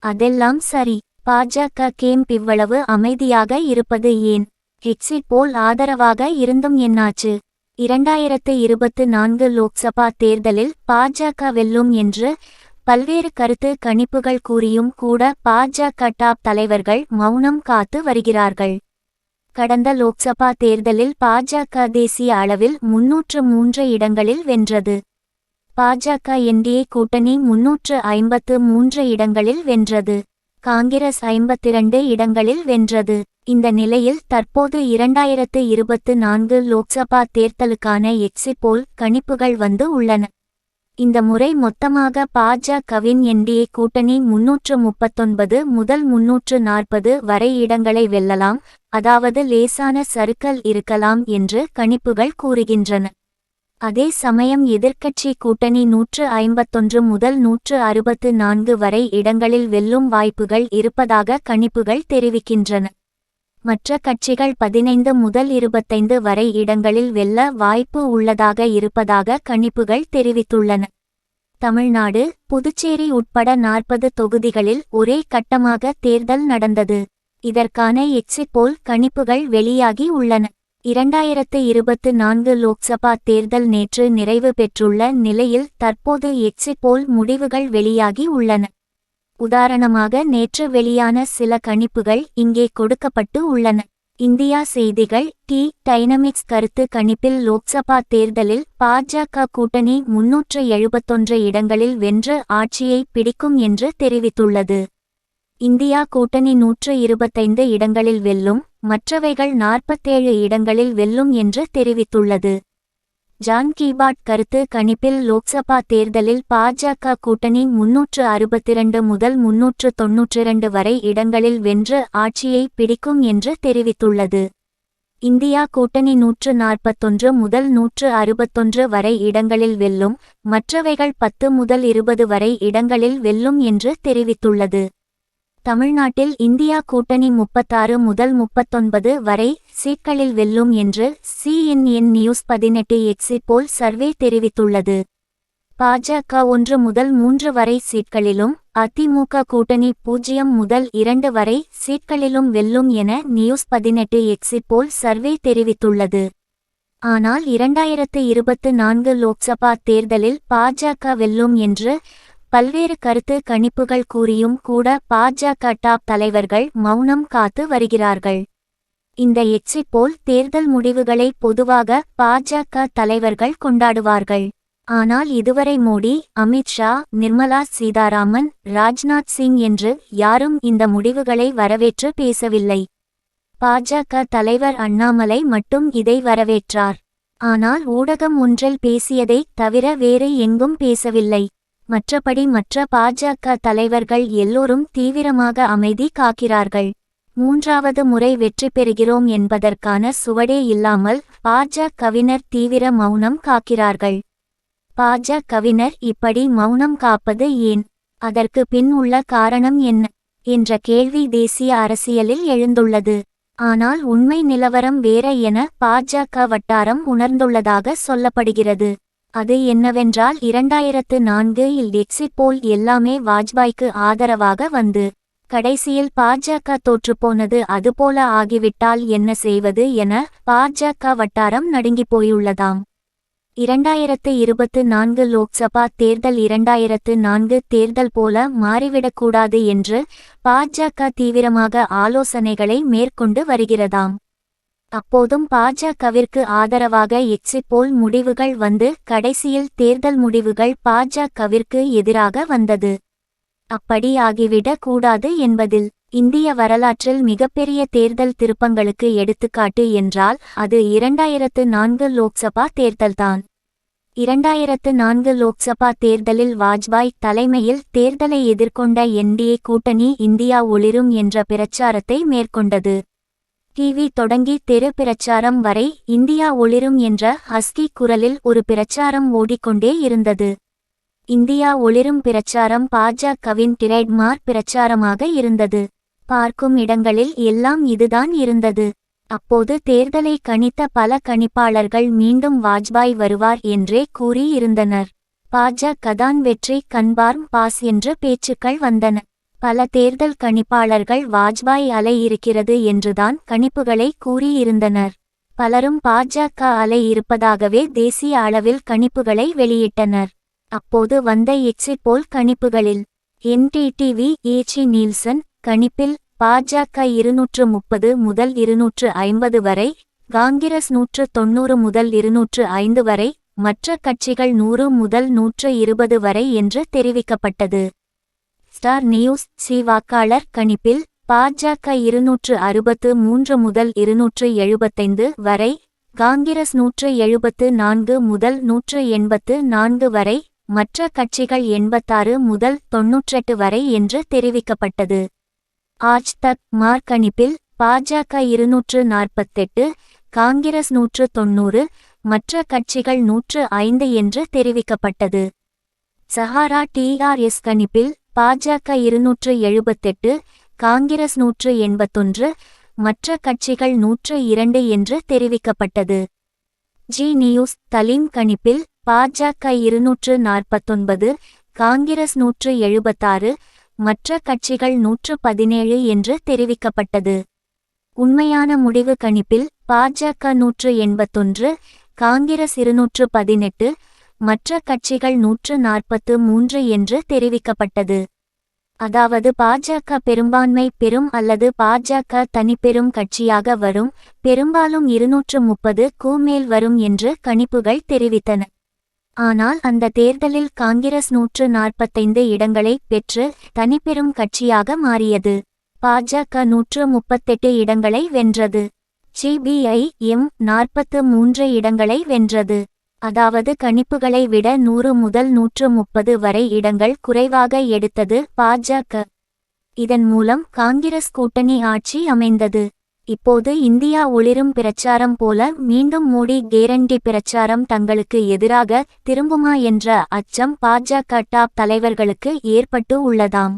அதெல்லாம் சரி, பாஜக கேம்ப் இவ்வளவு அமைதியாக இருப்பது ஏன்? எக்ஸிட் போல் ஆதரவாக இருந்தும் என்னாச்சு? 2024 லோக்சபா தேர்தலில் பாஜக வெல்லும் என்று பல்வேறு கருத்து கணிப்புகள் கூறியும் கூட பாஜக டாப் தலைவர்கள் மௌனம் காத்து வருகிறார்கள். கடந்த லோக்சபா தேர்தலில் பாஜக தேசிய அளவில் 303 இடங்களில் வென்றது. பாஜக என்டிஏ கூட்டணி 353 இடங்களில் வென்றது. காங்கிரஸ் 52 இடங்களில் வென்றது. இந்த நிலையில் தற்போது 2024 லோக்சபா தேர்தலுக்கான எக்ஸிட் போல் கணிப்புகள் வந்து உள்ளன. இந்த முறை மொத்தமாக பாஜகவின் என்டிஏ கூட்டணி 339 முதல் 340 வரை இடங்களை வெல்லலாம், அதாவது லேசான சறுக்கல் இருக்கலாம் என்று கணிப்புகள் கூறுகின்றன. அதே சமயம் எதிர்க்கட்சி கூட்டணி 151 முதல் 164 வரை இடங்களில் வெல்லும் வாய்ப்புகள் இருப்பதாக கணிப்புகள் தெரிவிக்கின்றன. மற்ற கட்சிகள் 15 முதல் 25 வரை இடங்களில் வெல்ல வாய்ப்பு உள்ளதாக இருப்பதாக கணிப்புகள் தெரிவித்துள்ளன. தமிழ்நாடு, புதுச்சேரி உட்பட 40 தொகுதிகளில் ஒரே கட்டமாக தேர்தல் நடந்தது. இதற்கான எக்ஸிட் போல் கணிப்புகள் வெளியாகி உள்ளன. 2024 லோக்சபா தேர்தல் நேற்று நிறைவு பெற்றுள்ள நிலையில் தற்போது எக்ஸிட் போல் முடிவுகள் வெளியாகி உள்ளன. உதாரணமாக நேற்று வெளியான சில கணிப்புகள் இங்கே கொடுக்கப்பட்டு உள்ளன. இந்தியா செய்திகள் டைனமிக்ஸ் கருத்து கணிப்பில் லோக்சபா தேர்தலில் பாஜக கூட்டணி 371 இடங்களில் வென்று ஆட்சியை பிடிக்கும் என்று தெரிவித்துள்ளது. இந்தியா கூட்டணி 125 இடங்களில் வெல்லும், மற்றவைகள் 47 இடங்களில் வெல்லும் என்று தெரிவித்துள்ளது. ஜான் கீபாட் கருத்து கணிப்பில் லோக்சபா தேர்தலில் பாஜக கூட்டணி 362 முதல் 392 வரை இடங்களில் வென்று ஆட்சியை பிடிக்கும் என்று தெரிவித்துள்ளது. இந்தியா கூட்டணி 141 முதல் 161 வரை இடங்களில் வெல்லும், மற்றவைகள் 10 முதல் 20 வரை இடங்களில் வெல்லும் என்று தெரிவித்துள்ளது. தமிழ்நாட்டில் இந்தியா கூட்டணி 36 முதல் 39 வரை சீட்களில் வெல்லும் என்று CNN நியூஸ் 18 எக்ஸிட் போல் சர்வே தெரிவித்துள்ளது. பாஜக 1 முதல் 3 வரை சீட்களிலும், அதிமுக கூட்டணி 0 முதல் 2 வரை சீட்களிலும் வெல்லும் என நியூஸ் 18 எக்ஸிட் போல் சர்வே தெரிவித்துள்ளது. ஆனால் 2024 லோக்சபா தேர்தலில் பாஜக வெல்லும் என்று பல்வேறு கருத்து கணிப்புகள் கூறியும் கூட பாஜக டாப் தலைவர்கள் மௌனம் காத்து வருகிறார்கள். இந்த எக்ஸிட் போல் தேர்தல் முடிவுகளை பொதுவாக பாஜக தலைவர்கள் கொண்டாடுவார்கள். ஆனால் இதுவரை மோடி, அமித்ஷா, நிர்மலா சீதாராமன், ராஜ்நாத் சிங் என்று யாரும் இந்த முடிவுகளை வரவேற்று பேசவில்லை. பாஜக தலைவர் அண்ணாமலை மட்டும் இதை வரவேற்றார். ஆனால் ஊடகம் ஒன்றில் பேசியதை தவிர வேறு எங்கும் பேசவில்லை. மற்றபடி மற்ற பாஜக தலைவர்கள் எல்லோரும் தீவிரமாக அமைதி காக்கிறார்கள். 3வது முறை வெற்றி பெறுகிறோம் என்பதற்கான சுவடே இல்லாமல் பாஜகவினர் தீவிர மௌனம் காக்கிறார்கள். பாஜகவினர் இப்படி மௌனம் காப்பது ஏன்? அதற்கு பின் உள்ள காரணம் என்ன என்ற கேள்வி தேசிய அரசியலில் எழுந்துள்ளது. ஆனால் உண்மை நிலவரம் வேற என பாஜக வட்டாரம் உணர்ந்துள்ளதாக சொல்லப்படுகிறது. அது என்னவென்றால் 2004 எக்ஸிட் போல் எல்லாமே வாஜ்பாய்க்கு ஆதரவாக வந்து கடைசியில் பாஜக தோற்றுப்போனது. அதுபோல ஆகிவிட்டால் என்ன செய்வது என பாஜக வட்டாரம் நடுங்கிப் போயுள்ளதாம். 2024 லோக்சபா தேர்தல் 2004 தேர்தல் போல மாறிவிடக்கூடாது என்று பாஜக தீவிரமாக ஆலோசனைகளை மேற்கொண்டு வருகிறதாம். அப்போதும் பாஜகவிற்கு ஆதரவாக எக்ஸிட் போல் முடிவுகள் வந்து கடைசியில் தேர்தல் முடிவுகள் பாஜகவிற்கு எதிராக வந்தது. அப்படி ஆகிவிடக் கூடாது என்பதில் இந்திய வரலாற்றில் மிகப்பெரிய தேர்தல் திருப்பங்களுக்கு எடுத்துக்காட்டு என்றால் அது 2004 லோக்சபா தேர்தல்தான். 2004 லோக்சபா தேர்தலில் வாஜ்பாய் தலைமையில் தேர்தலை எதிர்கொண்ட என்டிஏ கூட்டணி இந்தியா ஒளிரும் என்ற பிரச்சாரத்தை மேற்கொண்டது. டிவி தொடங்கி தெரு பிரச்சாரம் வரை இந்தியா ஒளிரும் என்ற ஹஸ்கி குரலில் ஒரு பிரச்சாரம் ஓடிக்கொண்டே இருந்தது. இந்தியா ஒளிரும் பிரச்சாரம் பாஜகவின் டிரேட்மார்க் பிரச்சாரமாக இருந்தது. பார்க்கும் இடங்களில் எல்லாம் இதுதான் இருந்தது. அப்போது தேர்தலை கணித்த பல கணிப்பாளர்கள் மீண்டும் வாஜ்பாய் வருவார் என்றே கூறி இருந்தனர். பாஜகதான் வெற்றி கன்பார்ம் பாஸ் என்று பேச்சுக்கள் வந்தன. பல தேர்தல் கணிப்பாளர்கள் வாஜ்பாய் அலை இருக்கிறது என்றுதான் கணிப்புகளை கூறியிருந்தனர். பலரும் பாஜக அலை இருப்பதாகவே தேசிய அளவில் கணிப்புகளை வெளியிட்டனர். அப்போது வந்த எக்ஸிட் போல் கணிப்புகளில் NDTV ஏச்சி நீல்சன் கணிப்பில் பாஜக 230 முதல் 250 வரை, காங்கிரஸ் 190 முதல் 205 வரை, மற்ற கட்சிகள் 100 முதல் 120 வரை என்று தெரிவிக்கப்பட்டது. ஸ்டார் நியூஸ் சி வாக்காளர் கணிப்பில் பாஜக 263 முதல் 275 வரை, காங்கிரஸ் 174 முதல் 184 வரை, மற்ற கட்சிகள் 86 முதல் 98 வரை என்று தெரிவிக்கப்பட்டது. ஆஜ் தக் மார் கணிப்பில் பாஜக 248, காங்கிரஸ் 190, மற்ற கட்சிகள் 105 என்று தெரிவிக்கப்பட்டது. சஹாரா TRS கணிப்பில் பாஜக 278, காங்கிரஸ் 181, மற்ற கட்சிகள் 102 என்று தெரிவிக்கப்பட்டது. ஜி நியூஸ் தலீம் கணிப்பில் பாஜக 249, காங்கிரஸ் 176, மற்ற கட்சிகள் 117 என்று தெரிவிக்கப்பட்டது. உண்மையான முடிவு கணிப்பில் பாஜக 181, காங்கிரஸ் 218, மற்ற கட்சிகள் 143 என்று தெரிவிக்கப்பட்டது. அதாவது பாஜக பெரும்பான்மை பெறும் அல்லது பாஜக தனிப்பெரும் கட்சியாக வரும், பெரும்பாலும் 230க்கு மேல் வரும் என்று கணிப்புகள் தெரிவித்தன. ஆனால் அந்த தேர்தலில் காங்கிரஸ் 145 இடங்களை பெற்று தனிப்பெரும் கட்சியாக மாறியது. பாஜக 138 இடங்களை வென்றது. CPI-M 43 இடங்களை வென்றது. அதாவது கணிப்புகளை விட 100 முதல் 130 வரை இடங்கள் குறைவாக எடுத்தது பாஜக. இதன் மூலம் காங்கிரஸ் கூட்டணி ஆட்சி அமைந்தது. இப்போது இந்தியா ஒளிரும் பிரச்சாரம் போல மீண்டும் மோடி கேரண்டி பிரச்சாரம் தங்களுக்கு எதிராக திரும்புமா என்ற அச்சம் பாஜக டாப் தலைவர்களுக்கு ஏற்பட்டு உள்ளதாம்.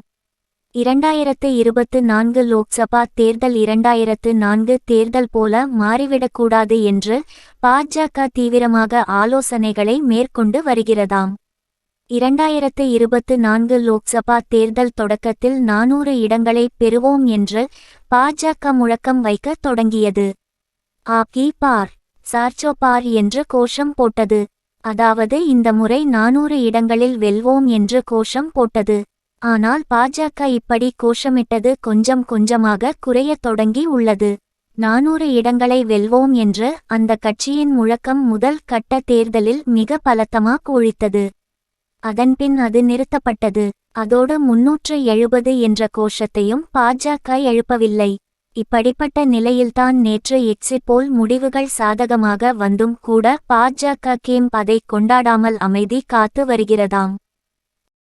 2024 லோக்சபா தேர்தல் 2004 தேர்தல் போல மாறிவிடக்கூடாது என்று பாஜக தீவிரமாக ஆலோசனைகளை மேற்கொண்டு வருகிறதாம். 2024 லோக்சபா தேர்தல் தொடக்கத்தில் 400 இடங்களை பெறுவோம் என்று பாஜக முழக்கம் வைக்க தொடங்கியது. ஆப்கி பார் சார்ச்சோ பார் என்று கோஷம் போட்டது. அதாவது இந்த முறை 400 இடங்களில் வெல்வோம் என்று கோஷம் போட்டது. ஆனால் பாஜக இப்படி கோஷமிட்டது கொஞ்சம் கொஞ்சமாக குறையத் தொடங்கி உள்ளது. 400 இடங்களை வெல்வோம் என்று அந்த கட்சியின் முழக்கம் முதல் கட்ட தேர்தலில் மிக பலத்தமாக ஒழித்தது. அதன்பின் அது நிறுத்தப்பட்டது. அதோடு 370 என்ற கோஷத்தையும் பாஜக எழுப்பவில்லை. இப்படிப்பட்ட நிலையில்தான் நேற்று எக்ஸிட் போல் முடிவுகள் சாதகமாக வந்தும் கூட பாஜக கேம்ப் அதை கொண்டாடாமல் அமைதி காத்து வருகிறதாம்.